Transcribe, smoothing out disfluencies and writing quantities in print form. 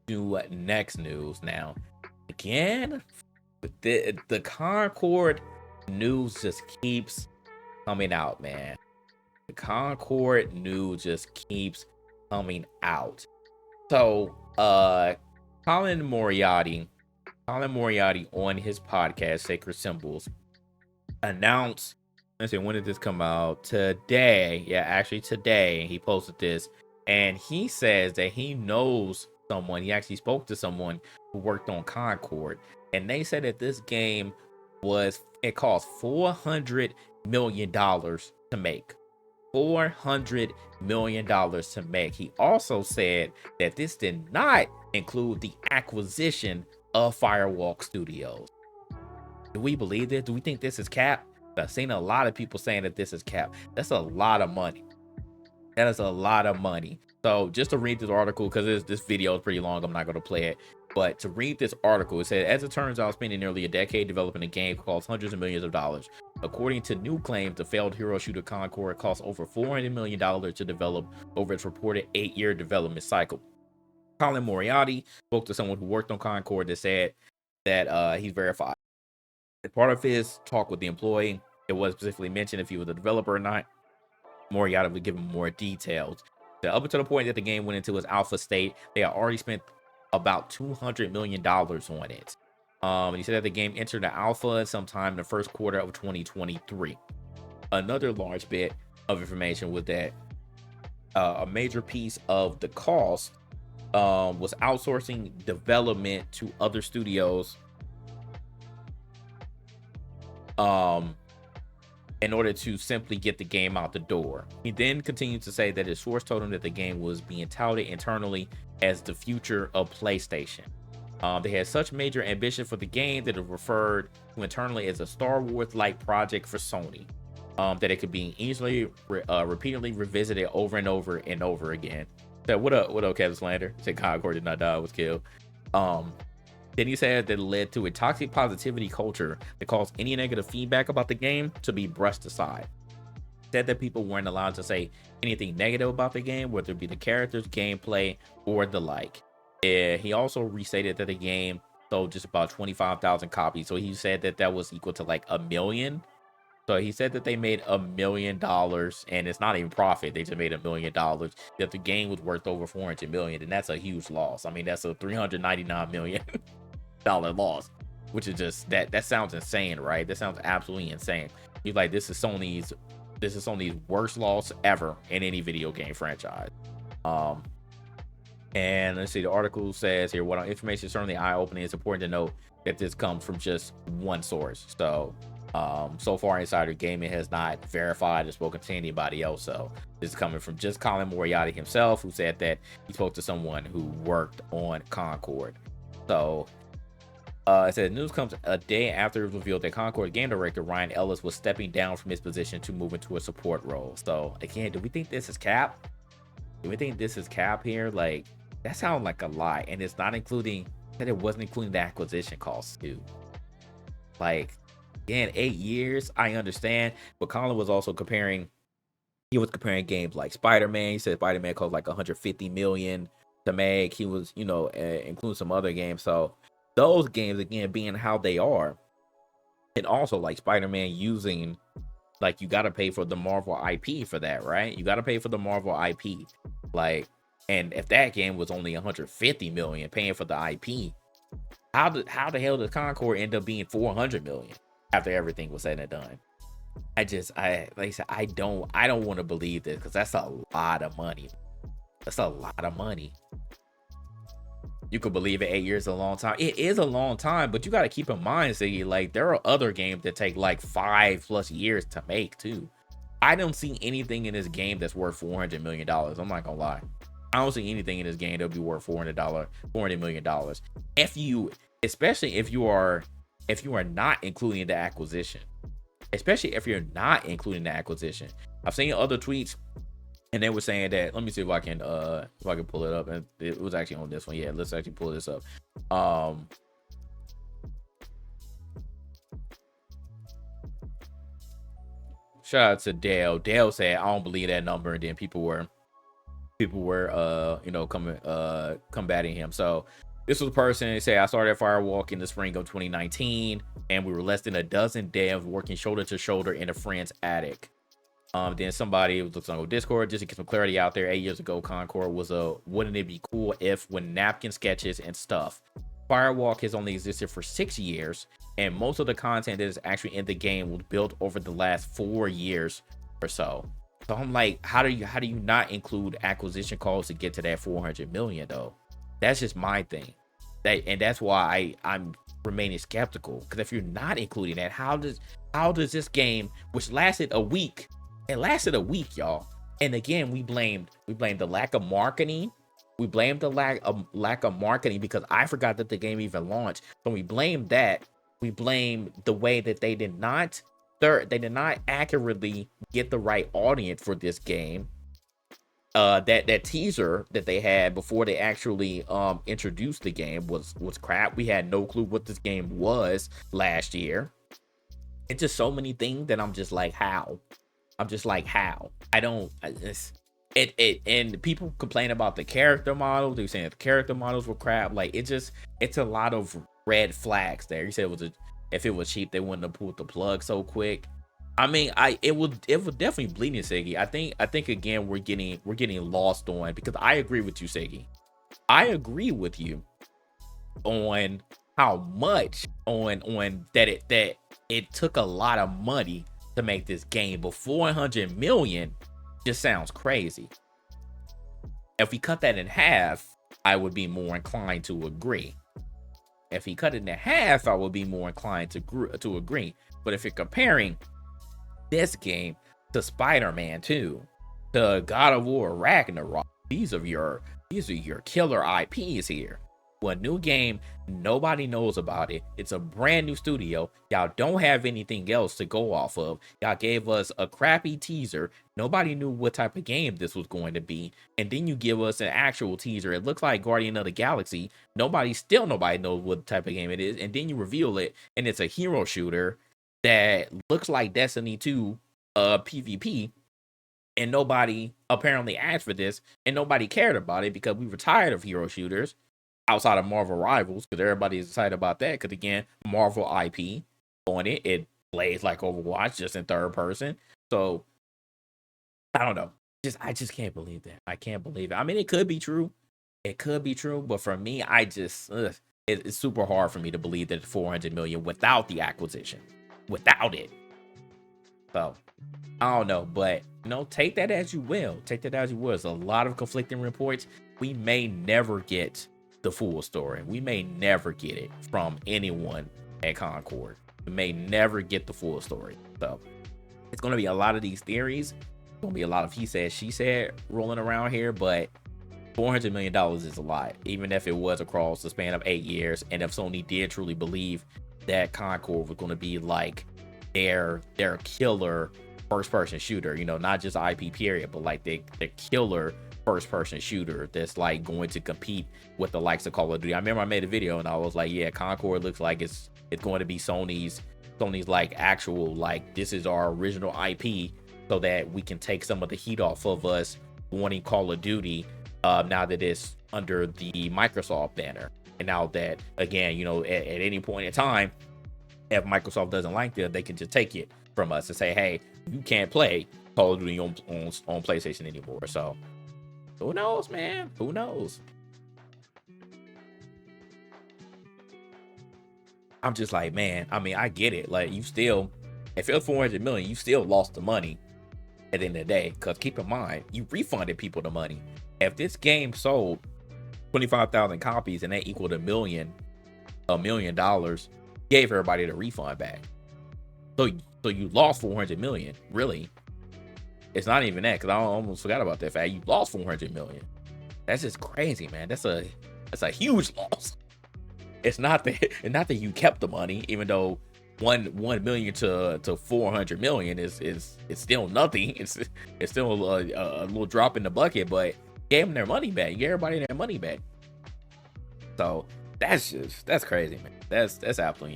to next news now. Again, the Concord news just keeps coming out, man. The Concord news just keeps coming out. So, Colin Moriarty on his podcast, Sacred Symbols, announced, let's see, when did this come out? Today. Yeah, actually today he posted this, and he says that he knows someone. He actually spoke to someone who worked on Concord, and they said that this game it cost $400 million to make. $400 million to make. He also said that this did not include the acquisition of Firewalk Studios. Do we believe this? Do we think this is cap? I've seen a lot of people saying that this is cap. That's a lot of money. That is a lot of money. So just to read this article, because this video is pretty long, I'm not going to play it. But to read this article, it said, as it turns out, spending nearly a decade developing a game costs hundreds of millions of dollars. According to new claims, the failed hero shooter Concord cost over $400 million to develop over its reported 8-year development cycle. Colin Moriarty spoke to someone who worked on Concord that said that he's verified. As part of his talk with the employee, it was specifically mentioned if he was a developer or not. Moriarty would give him more details. Up until the point that the game went into its alpha state, they had already spent about $200 million on it. And he said that the game entered the alpha sometime in the first quarter of 2023. Another large bit of information was that a major piece of the cost was outsourcing development to other studios in order to simply get the game out the door. He then continued to say that his source told him that the game was being touted internally as the future of PlayStation. They had such major ambition for the game that it referred to internally as a Star Wars-like project for Sony, that it could be easily repeatedly revisited over and over and over again. So what up, Kevin Slander? Said Concord did not die, was killed. Then he said that it led to a toxic positivity culture that caused any negative feedback about the game to be brushed aside. Said that people weren't allowed to say anything negative about the game, whether it be the characters, gameplay, or the like. He also restated that the game sold just about 25,000 copies. So he said that was equal to like $1 million. So he said that they made $1 million, and it's not even profit. They just made $1 million. That the game was worth over 400 million, and that's a huge loss. I mean, that's a 399 million dollar loss, which is just that sounds insane, right? That sounds absolutely insane. He's like, this is Sony's worst loss ever in any video game franchise. And let's see, the article says here, what information is certainly eye-opening. It's important to note that this comes from just one source. So far, Insider Gaming has not verified or spoken to anybody else. So this is coming from just Colin Moriarty himself, who said that he spoke to someone who worked on Concord. So it said news comes a day after it was revealed that Concord game director Ryan Ellis was stepping down from his position to move into a support role. So again, do we think this is cap? Do we think this is cap here? Like, that sounds like a lie, and it's not including that it wasn't including the acquisition costs too. Like, again, 8 years, I understand, but Colin was also comparing. He was comparing games like Spider-Man. He said Spider-Man cost like 150 million to make. He was, including some other games. So those games, again, being how they are, and also like Spider-Man using, like, you got to pay for the Marvel IP for that, right? You got to pay for the Marvel IP. Like, and if that game was only 150 million paying for the IP, how the hell did Concord end up being 400 million after everything was said and done? I don't want to believe this, because that's a lot of money. That's a lot of money. You could believe it, 8 years is a long time. It is a long time, but you got to keep in mind, see, like, there are other games that take like 5+ years to make too. I don't see anything in this game that's worth $400 million. I'm not gonna lie. I don't see anything in this game that'll be worth $400 million. Especially if you are not including the acquisition. Especially if you're not including the acquisition. I've seen other tweets, and they were saying that, let me see if I can pull it up. And it was actually on this one. Yeah, let's actually pull this up. Shout out to Dale. Dale said, I don't believe that number. And then people were people were combating him. So this was a person who said, I started Firewalk in the spring of 2019, and we were less than a dozen devs working shoulder to shoulder in a friend's attic. Then somebody was on Discord, just to get some clarity out there. 8 years ago, Concord was wouldn't it be cool if when napkin sketches and stuff. Firewalk has only existed for 6 years, and most of the content that is actually in the game was built over the last 4 years or so. So I'm like, how do you not include acquisition costs to get to that 400 million though? That's just my thing. That's why I'm remaining skeptical, because if you're not including that, how does this game, which lasted a week, y'all, and again we blamed the lack of marketing. We blamed the lack of marketing because I forgot that the game even launched. So we blamed that. We blamed the way that they did not accurately get the right audience for this game. That teaser that they had before they actually introduced the game was crap. We had no clue what this game was last year. It's just so many things that I'm just like, how? I don't. And people complain about the character models. They're saying the character models were crap. Like it's a lot of red flags there. You said if it was cheap, they wouldn't have pulled the plug so quick. I mean, it would definitely bleed in, Siggy. I think again we're getting lost on, because I agree with you, Siggy. I agree with you on how much on that it took a lot of money to make this game, but 400 million just sounds crazy. If we cut that in half, I would be more inclined to agree. If he cut it in half, I would be more inclined to agree. But if you're comparing this game to Spider-Man 2, to God of War Ragnarok, these are your killer IPs here. Well, a new game, nobody knows about it. It's a brand new studio. Y'all don't have anything else to go off of. Y'all gave us a crappy teaser. Nobody knew what type of game this was going to be. And then you give us an actual teaser. It looks like Guardian of the Galaxy. Nobody knows what type of game it is. And then you reveal it, and it's a hero shooter that looks like Destiny 2 PvP. And nobody apparently asked for this, and nobody cared about it because we were tired of hero shooters outside of Marvel Rivals, because everybody is excited about that. Because again, Marvel IP on it, it plays like Overwatch, just in third person. So I don't know. I just can't believe that. I can't believe it. I mean, it could be true. But for me, it's super hard for me to believe that 400 million without the acquisition, without it. So I don't know, but take that as you will. There's a lot of conflicting reports. We may never get the full story. We may never get it from anyone at Concord. We may never get the full story. So it's going to be a lot of these theories. It's going to be a lot of he said, she said rolling around here, but $400 million is a lot, even if it was across the span of 8 years. And if Sony did truly believe that Concord was going to be like their killer first person shooter, not just IP period, but like the killer first person shooter that's like going to compete with the likes of Call of Duty. I remember I made a video and I was like, yeah, Concord looks like it's going to be Sony's like actual, like, this is our original IP, so that we can take some of the heat off of us wanting Call of Duty now that it's under the Microsoft banner. And now that, again, at any point in time, if Microsoft doesn't like them, they can just take it from us and say, hey, you can't play Call of Duty on PlayStation anymore. So who knows, man? Who knows? I'm just like, man, I mean, I get it. Like, you still, if it was 400 million, you still lost the money at the end of the day. Because keep in mind, you refunded people the money. If this game sold 25,000 copies and that equaled $1 million, gave everybody the refund back. So you lost 400 million, really. It's not even that, because I almost forgot about that fact. You lost 400 million. That's just crazy, man. That's a huge loss. It's not that you kept the money, even though 1 million to 400 million is still nothing. It's still a little drop in the bucket, but gave them their money back. You gave everybody their money back. So that's crazy, man. That's absolutely